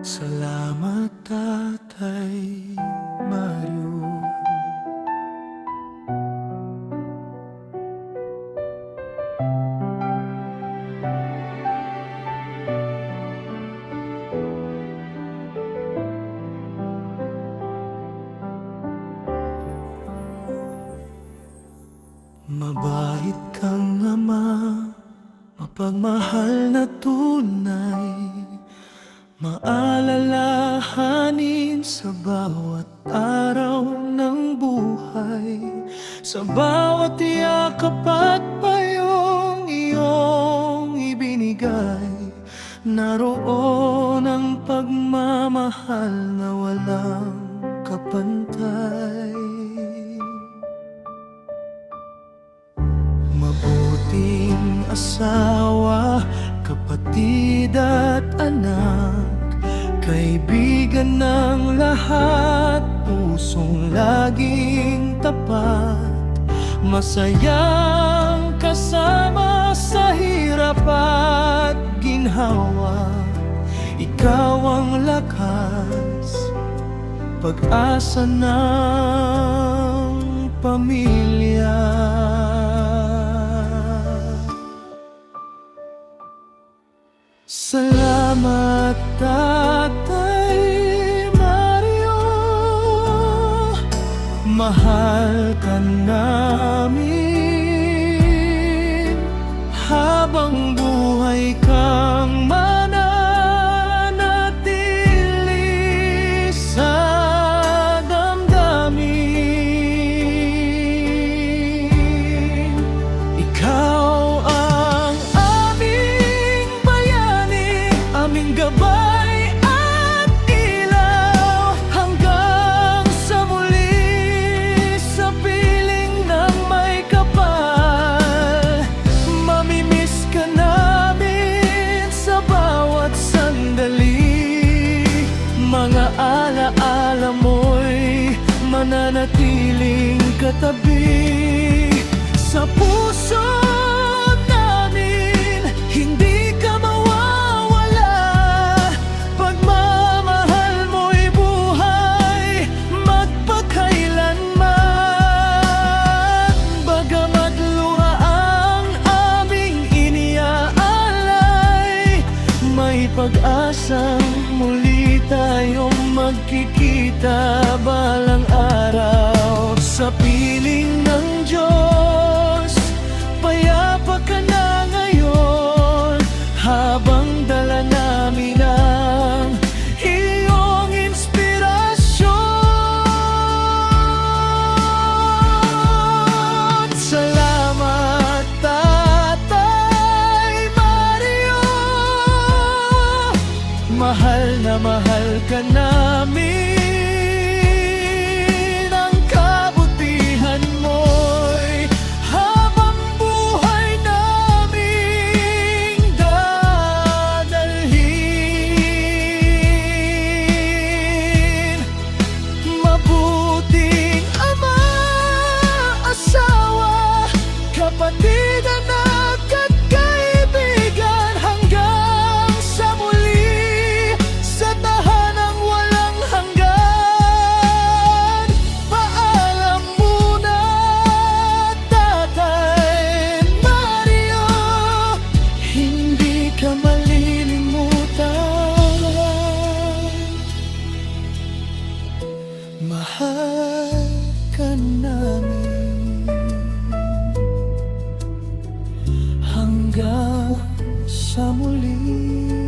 Salamat, Tatay Mario. Mabait kang ama, mapagmahal na tunay, maalalahanin sa bawat araw ng buhay. Sa bawat yakap at payong iyong ibinigay, naroon ang pagmamahal na walang kapantay. Mabuting asawa, kapatid at anak, kaibigan ng lahat, pusong laging tapat, masayang kasama sa hirap at ginhawa. Ikaw ang lakas, pag-asa ng pamilya. Salamat, Tatay Mario, mahal ka namin. Habang buhay kang mananatili sa damdamin. Ikaw ang aming bayani, aming gabay at ilaw, hanggang sa muli sa piling ng may kapal. Mamimiss ka namin sa bawat sandali, mga alaala mo'y mananatiling katabi sa puso namin. Hindi ka mawawala, pagmamahal mo'y buhay magpakailanman. Bagamat luha ang aming iniaalay, may pag-asang muli tayong magkikita balang araw. Sa piling ng Diyos, payapa ka na ngayon, habang dala namin ang iyong inspirasyon. Salamat, Tatay Mario, mahal na mahal ka namin. Ang kabutihan mo'y habang buhay naming dadalhin. Mabuting ama, asawa, kapatid, anak at kaibigan, hanggang sa muli sa tahanang walang hanggan. Paalam muna, Tatay Mario, hindi ka malilimutan. Mahal ka namin hanggang sa muli.